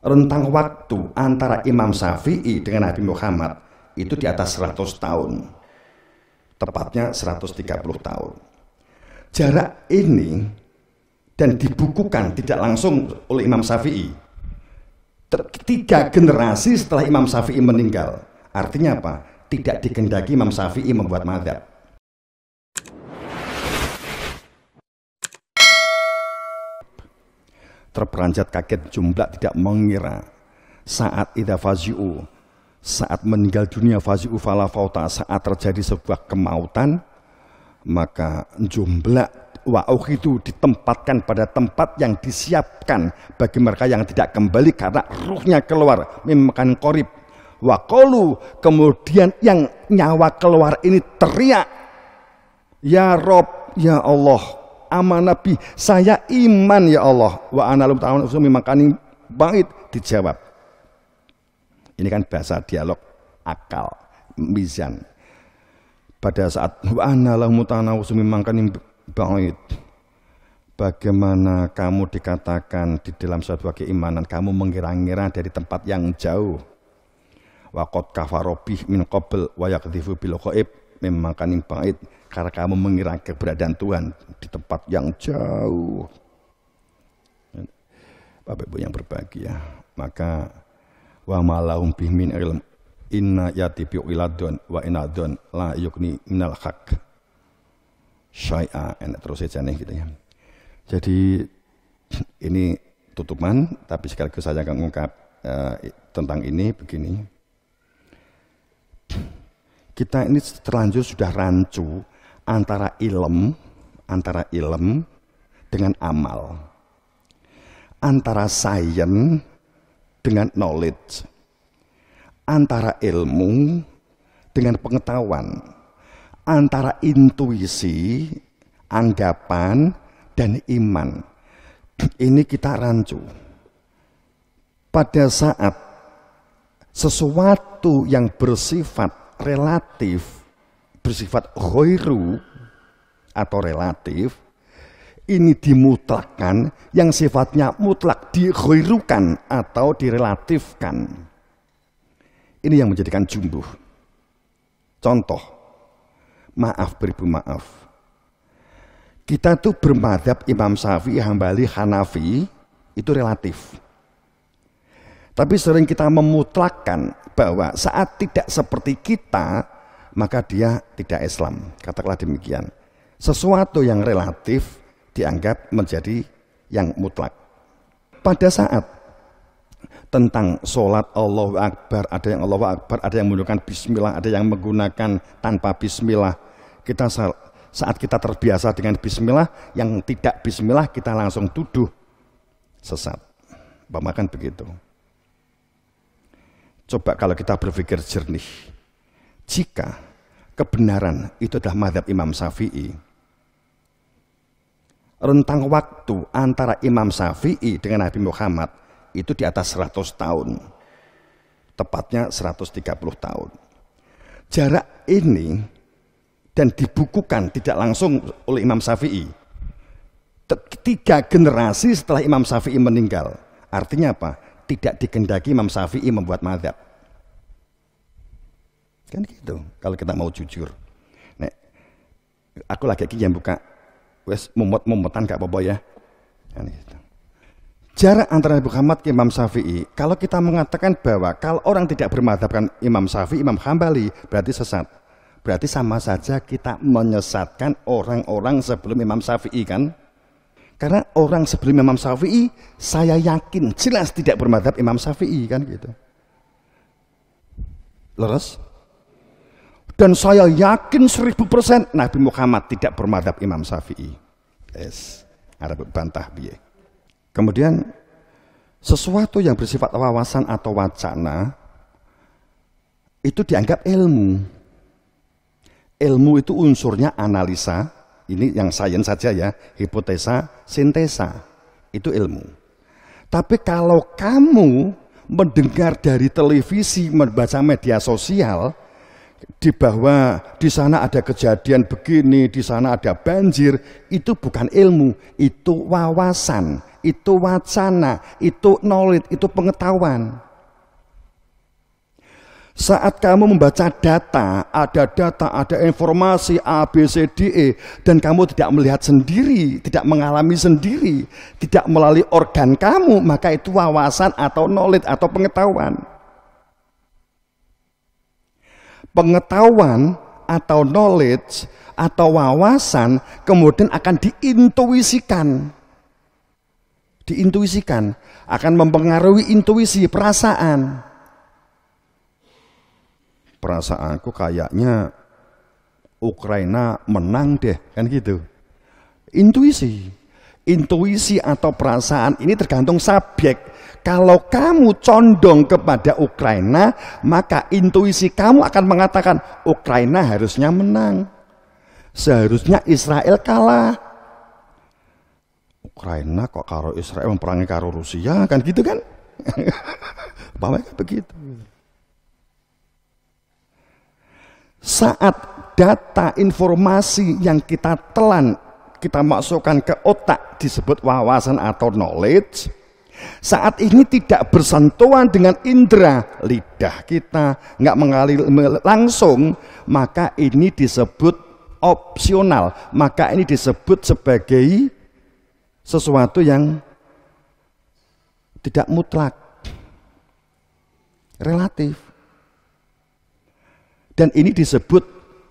Rentang waktu antara Imam Syafi'i dengan Nabi Muhammad itu di atas 100 tahun. Tepatnya 130 tahun. Jarak ini dan dibukukan tidak langsung oleh Imam Syafi'i. 3 generasi setelah Imam Syafi'i meninggal. Artinya apa? Tidak dikehendaki Imam Syafi'i membuat mazhab. Terperanjat kaget jumlah tidak mengira saat idza fazi'u, saat meninggal dunia fazi'u fala fauta, saat terjadi sebuah kemautan, maka jumlah wa'uh itu ditempatkan pada tempat yang disiapkan bagi mereka yang tidak kembali karena ruhnya keluar memakan qorib. Waqalu, kemudian yang nyawa keluar ini teriak, ya Rob, ya Allah, Nabi, saya iman ya Allah. Wa analum ta'awun usumi makani bait, dijawab. Ini kan bahasa dialog akal, mizan. Pada saat wa analum ta'awun usumi makani bait, bagaimana kamu dikatakan di dalam suatu keimanan, kamu mengira-ngira dari tempat yang jauh. Wa qad kafara bih min qabl wa yakdzifu bil ghaib, memang kan bait, karena kamu mengira keberadaan Tuhan di tempat yang jauh. Bapak Ibu yang berbahagia, maka wa malahum bih min ilm inna yatibi iladun wa inadun la yukni minal haq syai'a, enak terus saja nih gitu ya. Jadi ini tutupan, tapi sekaligus saya akan mengungkap tentang ini begini. Kita ini terlanjur sudah rancu antara ilm dengan amal, antara sains dengan knowledge, antara ilmu dengan pengetahuan, antara intuisi, anggapan, dan iman. Ini kita rancu. Pada saat sesuatu yang bersifat relatif, bersifat ghairu atau relatif, ini dimutlakkan, yang sifatnya mutlak dighairukan atau direlatifkan. Ini yang menjadikan jumbuh. Contoh, maaf beribu maaf, kita tuh bermadzhab Imam Syafi'i, Hambali, Hanafi, itu relatif. Tapi sering kita memutlakkan bahwa saat tidak seperti kita, maka dia tidak Islam. Katakanlah demikian. Sesuatu yang relatif dianggap menjadi yang mutlak. Pada saat tentang sholat Allahu Akbar, ada yang Allahu Akbar, ada yang menggunakan bismillah, ada yang menggunakan tanpa bismillah. Kita saat kita terbiasa dengan bismillah, yang tidak bismillah kita langsung tuduh sesat. Bahkan begitu. Coba kalau kita berpikir jernih, jika kebenaran itu adalah mazhab Imam Syafi'i, rentang waktu antara Imam Syafi'i dengan Nabi Muhammad itu di atas 100 tahun, tepatnya 130 tahun. Jarak ini dan dibukukan tidak langsung oleh Imam Syafi'i. 3 generasi setelah Imam Syafi'i meninggal. Artinya apa? Tidak dikehendaki Imam Syafi'i membuat mazhab. Kan gitu, kalau kita mau jujur. Nek, aku lagi yang buka, wes mumut-mumutan gak apa-apa ya. Kan gitu. Jarak antara Nabi Muhammad ke Imam Syafi'i, kalau kita mengatakan bahwa kalau orang tidak bermadzhabkan Imam Syafi'i, Imam Hambali, berarti sesat. Berarti sama saja kita menyesatkan orang-orang sebelum Imam Syafi'i kan? Karena orang sebelum Imam Syafi'i, saya yakin jelas tidak bermadzhab Imam Syafi'i kan gitu. Leres? Dan saya yakin 1000% Nabi Muhammad tidak bermadzhab Imam Syafi'i. Yes, ada bantah biye. Kemudian sesuatu yang bersifat wawasan atau wacana itu dianggap ilmu. Ilmu itu unsurnya analisa. Ini yang sains saja ya, hipotesa, sintesa, itu ilmu. Tapi kalau kamu mendengar dari televisi, membaca media sosial, di bawah, di sana ada kejadian begini, di sana ada banjir, itu bukan ilmu, itu wawasan, itu wacana, itu knowledge, itu pengetahuan. Saat kamu membaca data, ada informasi A, B, C, D, E, dan kamu tidak melihat sendiri, tidak mengalami sendiri, tidak melalui organ kamu, maka itu wawasan atau knowledge atau pengetahuan. Pengetahuan atau knowledge atau wawasan kemudian akan diintuisikan. Diintuisikan, akan mempengaruhi intuisi, perasaan. Perasaanku kayaknya Ukraina menang deh, kan gitu. Intuisi. Intuisi atau perasaan ini tergantung subjek. Kalau kamu condong kepada Ukraina, maka intuisi kamu akan mengatakan Ukraina harusnya menang. Seharusnya Israel kalah. Ukraina kok karo Israel memperangi karo Rusia, kan gitu kan? Bagaimana begitu? Saat data informasi yang kita telan, kita masukkan ke otak disebut wawasan atau knowledge. Saat ini tidak bersentuhan dengan indera lidah kita, nggak mengalir langsung, maka ini disebut opsional, maka ini disebut sebagai sesuatu yang tidak mutlak, relatif. Dan ini disebut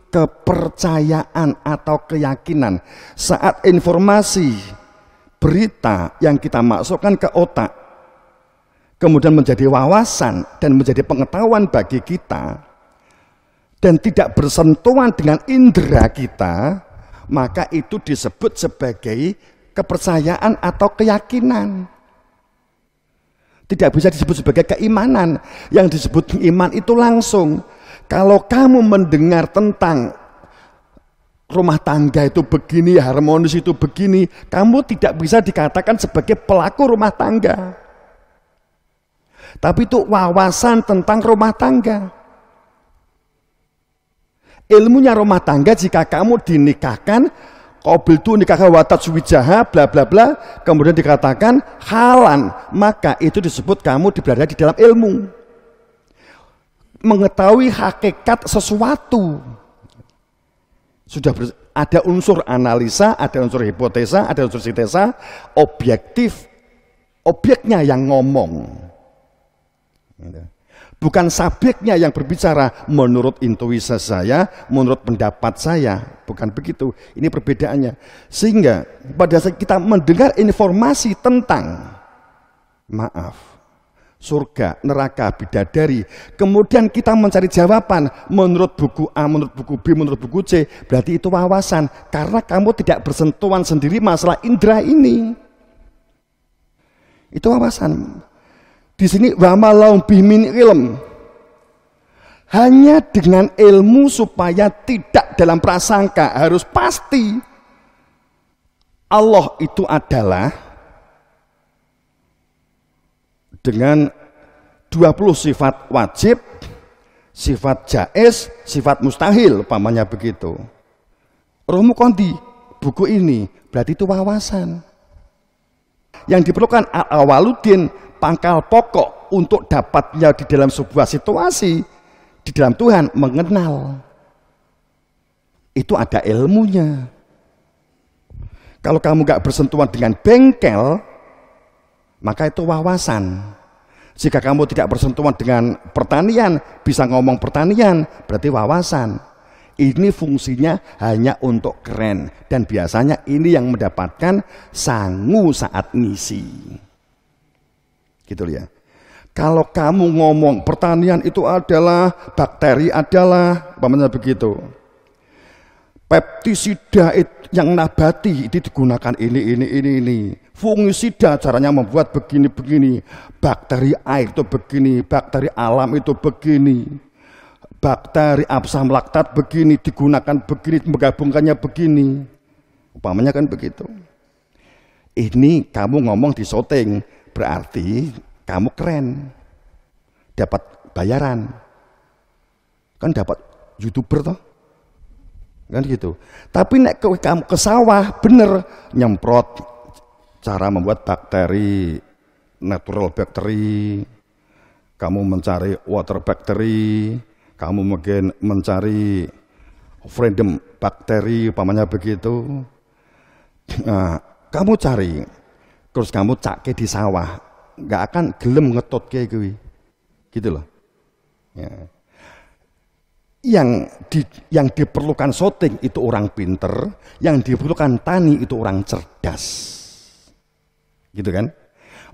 kepercayaan atau keyakinan. Saat informasi berita yang kita masukkan ke otak kemudian menjadi wawasan dan menjadi pengetahuan bagi kita dan tidak bersentuhan dengan indera kita, maka itu disebut sebagai kepercayaan atau keyakinan. Tidak bisa disebut sebagai keimanan. Yang disebut iman itu langsung. Kalau kamu mendengar tentang rumah tangga itu begini, harmonis itu begini, kamu tidak bisa dikatakan sebagai pelaku rumah tangga. Tapi itu wawasan tentang rumah tangga. Ilmunya rumah tangga jika kamu dinikahkan, qabil tu nikah watat suwijaha, bla bla bla, kemudian dikatakan halan, maka itu disebut kamu berada di dalam ilmu. Mengetahui hakikat sesuatu. Sudah ada unsur analisa, ada unsur hipotesa, ada unsur sintesa, objektif, objeknya yang ngomong. Bukan subjeknya yang berbicara menurut intuisi saya, menurut pendapat saya. Bukan begitu, ini perbedaannya. Sehingga pada saat kita mendengar informasi tentang, maaf, surga, neraka, bidadari, kemudian kita mencari jawaban menurut buku A, menurut buku B, menurut buku C, berarti itu wawasan, karena kamu tidak bersentuhan sendiri masalah indera ini. Itu wawasan. Di sini wa malaum bimin ilm, hanya dengan ilmu supaya tidak dalam prasangka, harus pasti Allah itu adalah dengan 20 sifat wajib, sifat jaiz, sifat mustahil, umpamanya begitu. Rohmu kondi, buku ini, berarti itu wawasan. Yang diperlukan al-awaludin, pangkal pokok untuk dapatnya di dalam sebuah situasi, di dalam Tuhan, mengenal. Itu ada ilmunya. Kalau kamu gak bersentuhan dengan bengkel, maka itu wawasan. Jika kamu tidak bersentuhan dengan pertanian, bisa ngomong pertanian, berarti wawasan. Ini fungsinya hanya untuk keren. Dan biasanya ini yang mendapatkan sangu saat ngisi. Gitu ya. Kalau kamu ngomong pertanian itu adalah, bakteri adalah, umpamanya begitu. Peptisida yang nabati itu digunakan ini. Fungisida caranya membuat begini-begini. Bakteri air itu begini, bakteri alam itu begini. Bakteri asam laktat begini, digunakan begini, menggabungkannya begini. Umpamanya kan begitu. Ini kamu ngomong di syuting, berarti kamu keren. Dapat bayaran. Kan dapat YouTuber toh. Kan gitu. Tapi nek kamu ke sawah bener nyemprot cara membuat bakteri, natural bakteri, kamu mencari water bakteri, kamu mungkin mencari random bakteri, umpamanya begitu. Nah, kamu cari, terus kamu cake di sawah, nggak akan gelem ngetot kayak gue, gitu loh. Ya. Yang diperlukan shooting itu orang pinter, yang diperlukan tani itu orang cerdas, gitu kan?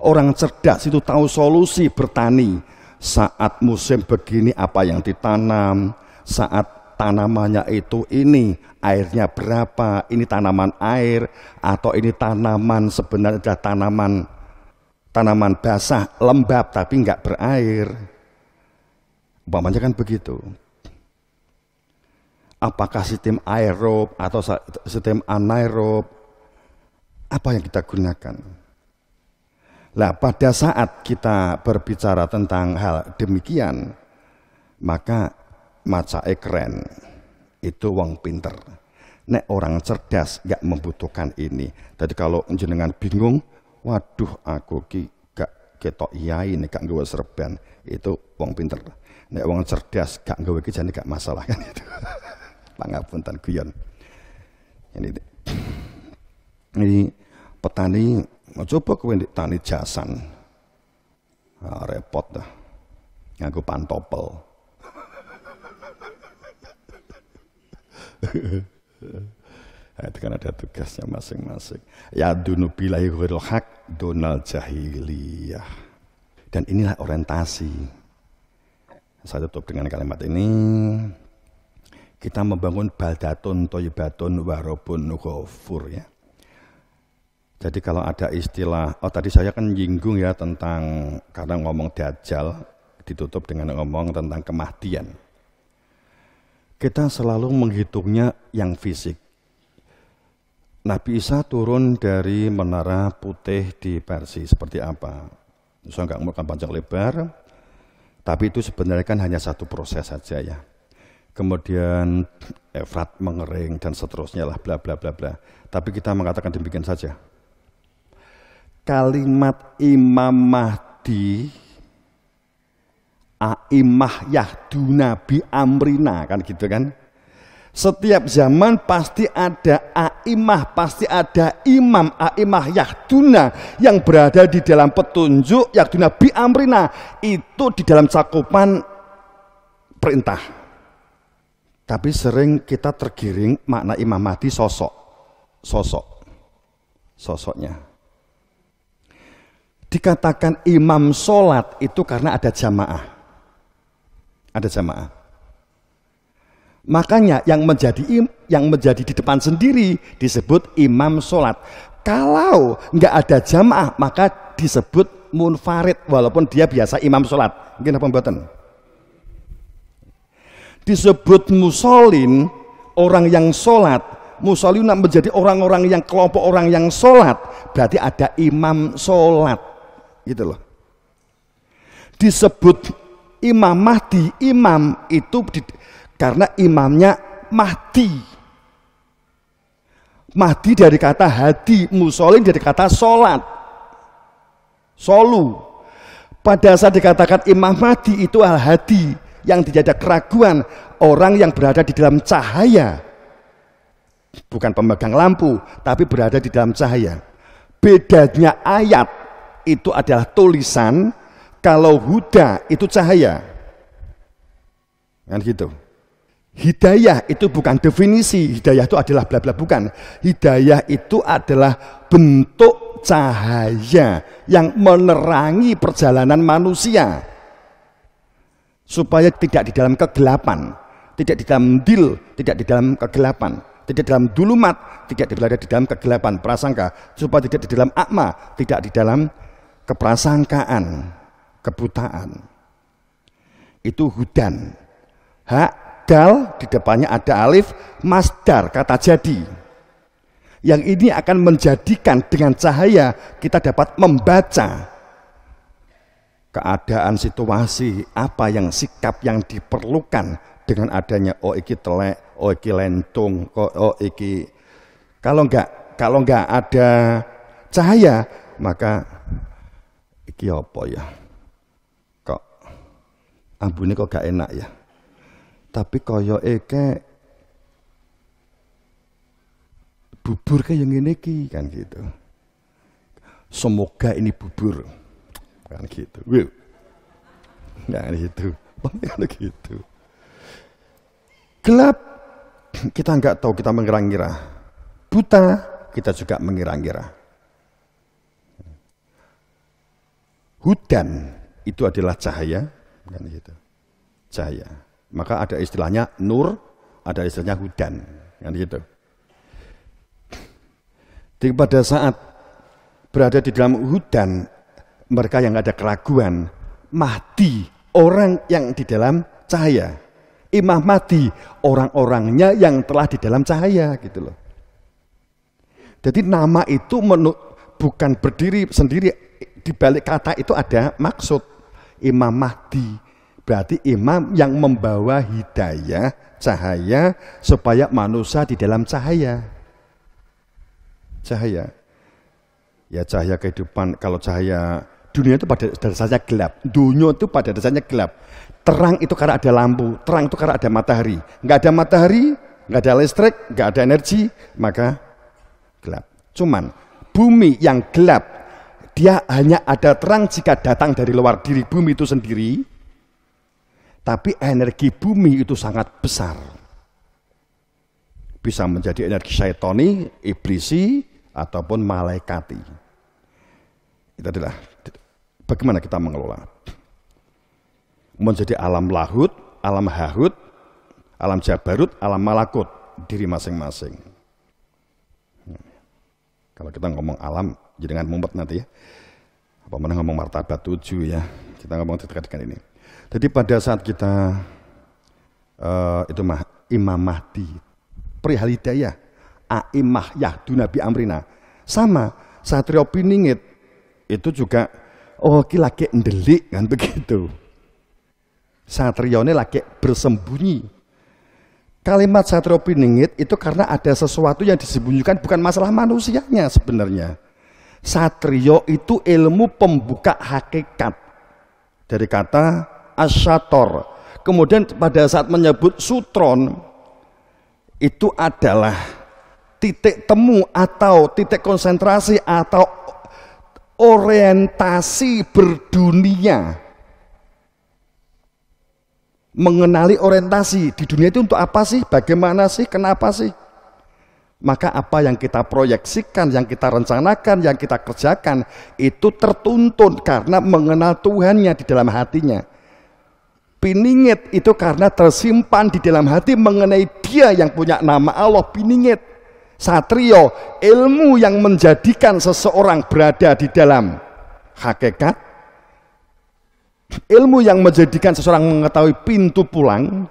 Orang cerdas itu tahu solusi bertani. Saat musim begini apa yang ditanam, saat tanamannya itu ini airnya berapa, ini tanaman air atau ini tanaman sebenarnya adalah tanaman basah lembab tapi nggak berair. Umpamanya kan begitu. Apakah sistem aerob atau sistem anaerob, apa yang kita gunakan? Nah, pada saat kita berbicara tentang hal demikian, maka macake keren, itu wong pinter. Nek orang cerdas gak membutuhkan ini. Jadi kalau jenengan bingung, waduh aku gak ketok iyai nek gak nggawa serban, itu wong pinter. Nek wong cerdas gak nggawa iki jane gak masalah kan itu. Pangapunten guyon. Ini petani coba kowe ndek tani jasan. Repot dah. Nganggo pantopel. Itu kan ada tugasnya masing-masing. Ya dunubilahi ghairil haq donal jahiliyah. Dan inilah orientasi. Saya tutup dengan kalimat ini. Kita membangun baldatun thayyibatun warabun ghafur ya. Jadi kalau ada istilah, tadi saya kan nyinggung ya tentang, karena ngomong dajjal, ditutup dengan ngomong tentang kematian. Kita selalu menghitungnya yang fisik. Nabi Isa turun dari menara putih di Persia, seperti apa? Saya nggak mau panjang lebar, tapi itu sebenarnya kan hanya satu proses saja ya. Kemudian Efrat mengering dan seterusnya lah bla bla bla bla. Tapi kita mengatakan demikian saja. Kalimat Imam Mahdi A'immah yahduna bi amrina kan gitu kan. Setiap zaman pasti ada a'immah, pasti ada imam a'immah yahduna yang berada di dalam petunjuk yahduna bi amrina, itu di dalam cakupan perintah. Tapi sering kita tergiring makna Imam Mahdi sosoknya. Dikatakan imam sholat itu karena ada jamaah. Ada jamaah. Makanya yang menjadi di depan sendiri disebut imam sholat. Kalau nggak ada jamaah maka disebut munfarid walaupun dia biasa imam sholat. Mungkin apa mboten? Disebut musolin, orang yang sholat. Musolin menjadi orang-orang yang kelompok orang yang sholat, berarti ada imam sholat gitu loh. Disebut Imam Mahdi, imam itu karena imamnya Mahdi. Mahdi dari kata hadi, musolin dari kata sholat, solu. Pada saat dikatakan Imam Mahdi itu al-hadi, yang tidak ada keraguan, orang yang berada di dalam cahaya, bukan pemegang lampu tapi berada di dalam cahaya. Bedanya ayat itu adalah tulisan, kalau huda itu cahaya kan gitu. Hidayah itu bukan definisi, hidayah itu adalah bla bla, bukan. Hidayah itu adalah bentuk cahaya yang menerangi perjalanan manusia supaya tidak di dalam kegelapan, tidak di dalam dil, tidak di dalam kegelapan, tidak di dalam dulumat, tidak berada di dalam kegelapan prasangka, supaya tidak di dalam akma, tidak di dalam keprasangkaan, kebutaan. Itu hudan. Hak, dal, di depannya ada alif, masdar, kata jadi. Yang ini akan menjadikan dengan cahaya kita dapat membaca keadaan situasi apa yang sikap yang diperlukan dengan adanya oh iki telek, oh iki lentung, oh iki kalau enggak ada cahaya, maka iki apa ya? Kok ambune kok gak enak ya? Tapi koyoke bubur kayak yang ini kan gitu. Semoga ini bubur kan gitu. Nggak gitu. Kan gitu. Gelap kita nggak tahu, kita mengira-ngira. Buta kita juga mengira-ngira. Hudan itu adalah cahaya kan gitu. Cahaya. Maka ada istilahnya nur, ada istilahnya hudan kan gitu. Jadi pada saat berada di dalam hudan, mereka yang ada keraguan, Mahdi, orang yang di dalam cahaya. Imam Mahdi, orang-orangnya yang telah di dalam cahaya gitu loh. Jadi nama itu bukan berdiri sendiri, di balik kata itu ada maksud. Imam Mahdi, berarti imam yang membawa hidayah, cahaya, supaya manusia di dalam cahaya. Cahaya, ya cahaya kehidupan. Kalau cahaya dunia itu pada dasarnya gelap, dunia itu pada dasarnya gelap. Terang itu karena ada lampu, terang itu karena ada matahari. Nggak ada matahari, nggak ada listrik, nggak ada energi, maka gelap. Cuman bumi yang gelap, dia hanya ada terang jika datang dari luar diri bumi itu sendiri. Tapi energi bumi itu sangat besar, bisa menjadi energi syaitoni, iblisi, ataupun malaikati. Itu adalah bagaimana kita mengelola. Menjadi alam lahut, alam hahut, alam jabarut, alam malakut, diri masing-masing. Kalau kita ngomong alam, jangan mumet nanti ya. Apa mana ngomong martabat 7 ya. Kita ngomong terkait dengan ini. Jadi pada saat kita Imam Mahdi, perihal hidayah, A'imah Yahduna bi amrina. Sama, Satrio Piningit itu juga ki lagi ndelik kan begitu. Satrione lagi bersembunyi. Kalimat Satrio Piningit itu karena ada sesuatu yang disembunyikan, bukan masalah manusianya sebenarnya. Satrio itu ilmu pembuka hakikat. Dari kata asyator. Kemudian pada saat menyebut sutron, itu adalah titik temu atau titik konsentrasi atau orientasi berdunia. Mengenali orientasi di dunia itu untuk apa sih? Bagaimana sih? Kenapa sih? Maka apa yang kita proyeksikan, yang kita rencanakan, yang kita kerjakan itu tertuntun karena mengenal Tuhannya di dalam hatinya. Piningit itu karena tersimpan di dalam hati mengenai Dia yang punya nama Allah, Piningit. Satrio, ilmu yang menjadikan seseorang berada di dalam hakikat, ilmu yang menjadikan seseorang mengetahui pintu pulang,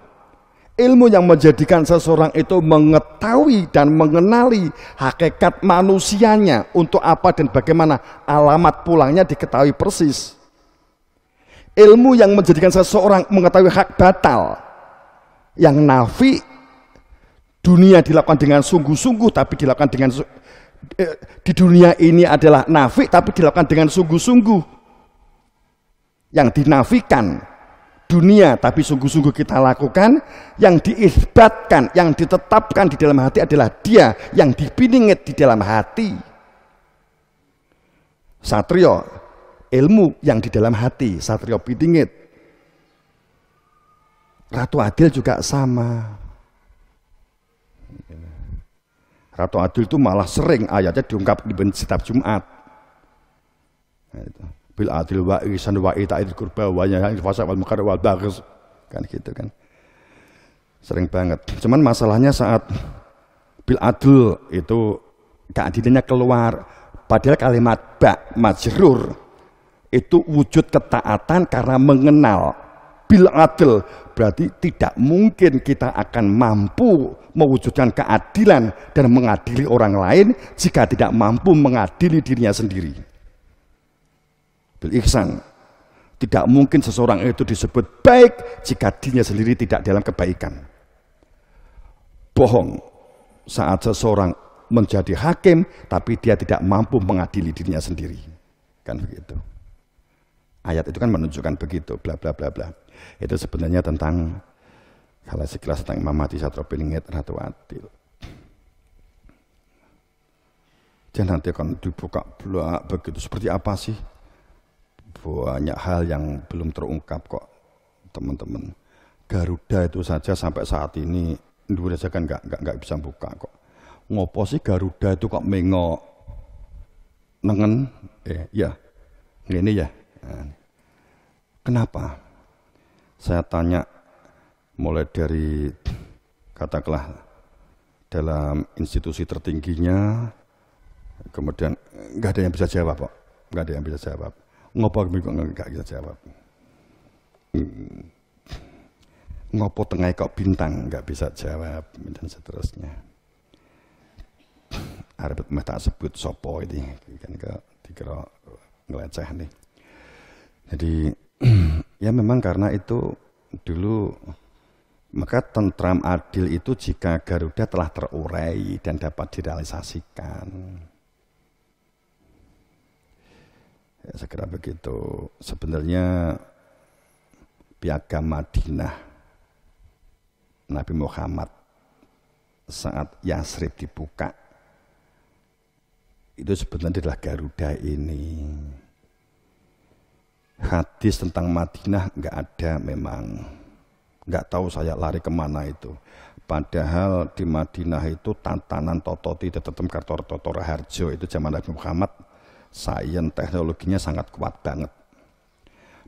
ilmu yang menjadikan seseorang itu mengetahui dan mengenali hakikat manusianya, untuk apa dan bagaimana alamat pulangnya diketahui persis. Ilmu yang menjadikan seseorang mengetahui hak batal, yang nafi, dunia dilakukan dengan sungguh-sungguh, tapi dilakukan dengan di dunia ini adalah nafi, tapi dilakukan dengan sungguh-sungguh. Yang dinafikan dunia, tapi sungguh-sungguh kita lakukan. Yang diisbatkan, yang ditetapkan di dalam hati adalah Dia yang dipiningit di dalam hati. Satrio, ilmu yang di dalam hati, Satrio piningit. Ratu Adil juga sama. Ratu Adil itu malah sering ayatnya diungkap di setiap Jumat. Nah, itu. Bil adil wa ihsan wa ita'il qurba wa nahyi fasa wal munkar wal baghi, kan gitu kan. Sering banget. Cuman masalahnya saat bil adil itu keadilannya keluar, padahal kalimat ba majrur itu wujud ketaatan karena mengenal. Bil adil berarti tidak mungkin kita akan mampu mewujudkan keadilan dan mengadili orang lain jika tidak mampu mengadili dirinya sendiri. Bil ihsan, Tidak mungkin seseorang itu disebut baik jika dirinya sendiri tidak dalam kebaikan. Bohong saat seseorang menjadi hakim tapi dia tidak mampu mengadili dirinya sendiri. Kan begitu. Ayat itu kan menunjukkan begitu, bla bla bla bla. Itu sebenarnya tentang kalau sekilas tentang Imam Mahdi Satropiningit Ratu Adil. Dan nanti akan dibuka blak begitu. Seperti apa sih? Banyak hal yang belum terungkap kok, teman-teman. Garuda itu saja sampai saat ini Indonesia kan nggak bisa buka kok. Ngopo sih Garuda itu kok mengok nengen? Ya, ini ya. Nah, kenapa? Saya tanya mulai dari katakanlah dalam institusi tertingginya, kemudian nggak ada yang bisa jawab kok, nggak ada yang bisa jawab. Ngopo nggak bisa jawab. Ngopo tengah kok bintang nggak bisa jawab dan seterusnya. Arep meh tak sebut sopo ini kan dikira ngeleceh nih. Jadi ya memang karena itu dulu maka tentram adil itu jika Garuda telah terurai dan dapat direalisasikan. Ya, saya kira begitu. Sebenarnya piagam Madinah Nabi Muhammad saat Yasrib dibuka itu sebenarnya adalah Garuda ini. Hadis tentang Madinah nggak ada memang. Nggak tahu saya lari kemana itu. Padahal di Madinah itu tatanan Tototi Tetetem Kartoto Raharjo itu zaman Nabi Muhammad. Sains teknologinya sangat kuat banget.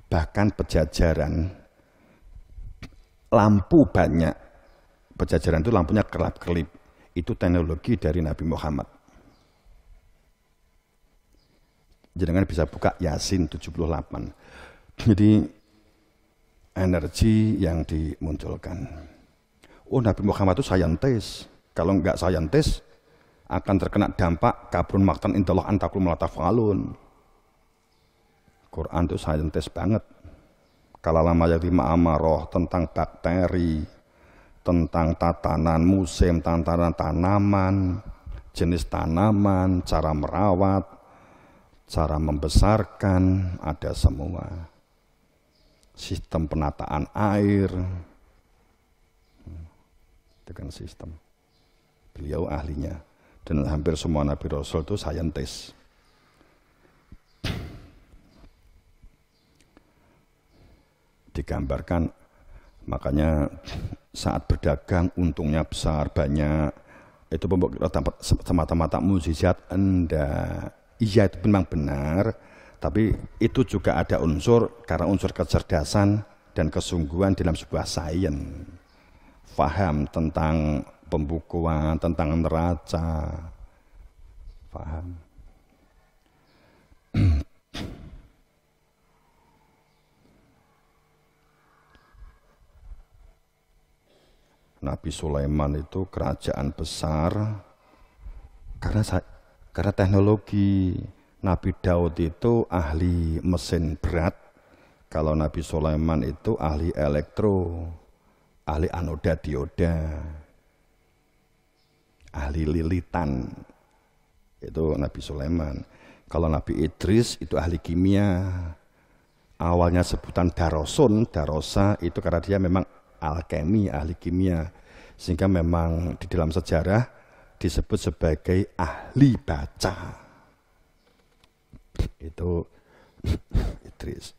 Bahkan Pejajaran lampu banyak. Pejajaran itu lampunya kelap-kelip. Itu teknologi dari Nabi Muhammad. Jangan bisa buka Yasin 78. Jadi energi yang dimunculkan. Oh, Nabi Muhammad itu saintis. Kalau enggak saintis akan terkena dampak kabrun maktan indallah antakul melatafalun. Quran itu saintis banget. Kalau lama yang lima amaroh tentang bakteri, tentang tatanan musim, tatanan tanaman, jenis tanaman, cara merawat, cara membesarkan, ada semua. Sistem penataan air, itu kan sistem. Beliau ahlinya. Dan hampir semua Nabi Rasul itu saintis. Digambarkan, makanya saat berdagang untungnya besar, banyak. Itu semata-mata mukjizat enggak. Iya itu memang benar, tapi itu juga ada unsur, karena unsur kecerdasan dan kesungguhan dalam sebuah sains. Faham tentang pembukuan, tentang neraca, paham. Nabi Sulaiman itu kerajaan besar karena teknologi. Nabi Daud itu ahli mesin berat, kalau Nabi Sulaiman itu ahli elektro, ahli anoda dioda. Ahli lilitan itu Nabi Sulaiman. Kalau Nabi Idris itu ahli kimia. Awalnya sebutan darosun, darosa itu karena dia memang alkemi, ahli kimia. Sehingga memang di dalam sejarah disebut sebagai ahli baca. Itu Idris.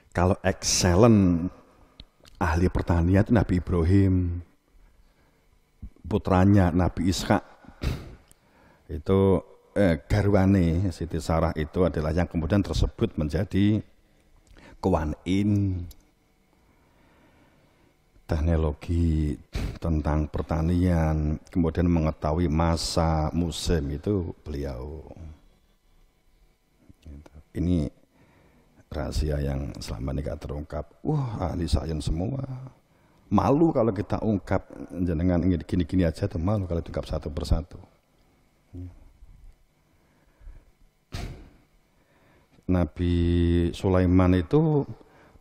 Kalau excellent ahli pertanian itu Nabi Ibrahim, putranya Nabi Ishak. Itu garwane Siti Sarah itu adalah yang kemudian tersebut menjadi Kuan-in. Teknologi tentang pertanian, kemudian mengetahui masa, musim itu beliau. Ini rahasia yang selama ini gak terungkap. Wah, ahli sains semua. Malu kalau kita ungkap, jenengan gini-gini aja tuh malu kalau diungkap satu persatu. Nabi Sulaiman itu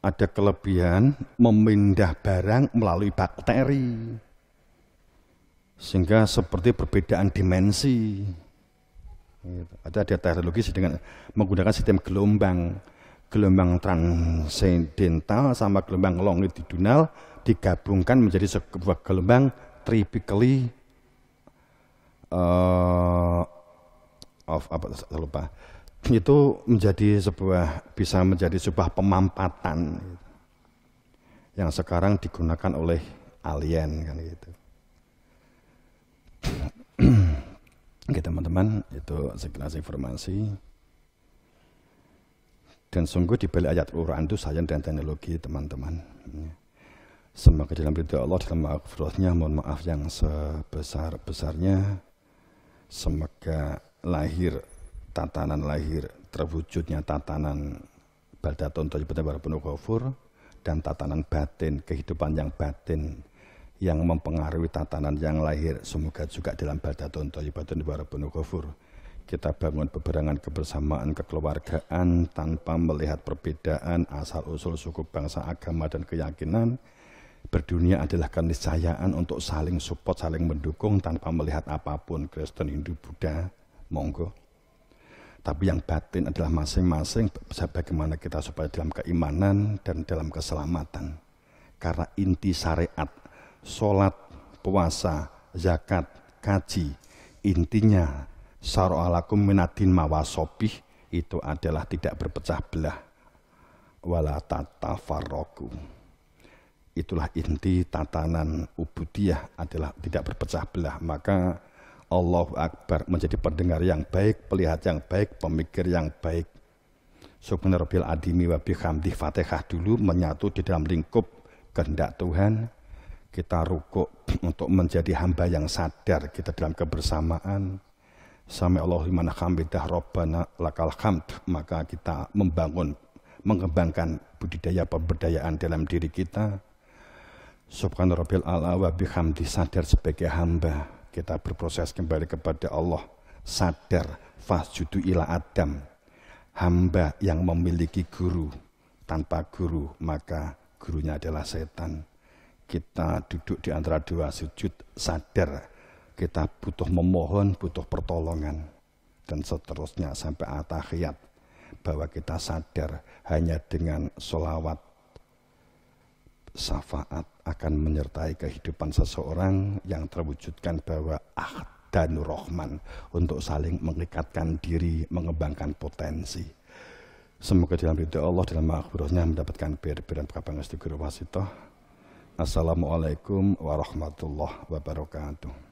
ada kelebihan memindah barang melalui bakteri. Sehingga seperti perbedaan dimensi. Ada teknologi dengan menggunakan sistem gelombang transendental sama gelombang longitudinal digabungkan menjadi sebuah gelombang typically itu bisa menjadi sebuah pemampatan yang sekarang digunakan oleh alien kan gitu. Oke teman-teman, itu sekilas informasi. Dan sungguh di balik ayat Al-Quran itu sains dan teknologi teman-teman. Semoga dalam ridha Allah, dalam maghfirahnya, mohon maaf yang sebesar-besarnya. Semoga tatanan lahir, terwujudnya tatanan Baldatun Thayyibatun Warabun Ghafur, dan tatanan batin, kehidupan yang batin yang mempengaruhi tatanan yang lahir, semoga juga dalam Baldatun Thayyibatun Warabun Ghafur kita bangun bebarengan kebersamaan kekeluargaan tanpa melihat perbedaan asal-usul suku, bangsa, agama, dan keyakinan. Berdunia adalah keniscayaan untuk saling support, saling mendukung tanpa melihat apapun, Kristen, Hindu, Buddha, monggo. Tapi yang batin adalah masing-masing bagaimana kita supaya dalam keimanan dan dalam keselamatan. Karena inti syariat, sholat, puasa, zakat, kaji, intinya syara'alakum minadin mawasobih itu adalah tidak berpecah belah. Wala tatafarraqu. Itulah inti tatanan ubudiyah adalah tidak berpecah belah. Maka Allahu Akbar menjadi pendengar yang baik, pelihat yang baik, pemikir yang baik. Subhana rabbil adimi wa bihamdi, Fatihah dulu menyatu di dalam lingkup kehendak Tuhan. Kita rukuk untuk menjadi hamba yang sadar kita dalam kebersamaan. Sami Allahu liman hamidah Rabbana lakal hamd. Maka kita mengembangkan budidaya pemberdayaan dalam diri kita. Subhana rabbil a'la wa bihamdi, sadar sebagai hamba. Kita berproses kembali kepada Allah, sadar fasjudu ila Adam, hamba yang memiliki guru. Tanpa guru maka gurunya adalah setan. Kita duduk di antara dua sujud, sadar kita butuh memohon, butuh pertolongan, dan seterusnya sampai at-tahiyat, bahwa kita sadar hanya dengan sholawat syafaat akan menyertai kehidupan seseorang yang terwujudkan bahwa ahdanur rahman, untuk saling mengikatkan diri, mengembangkan potensi. Semoga dalam ridha Allah, dalam maghfirahnya mendapatkan bir-bir dan berkah wasitoh. Assalamualaikum warahmatullahi wabarakatuh.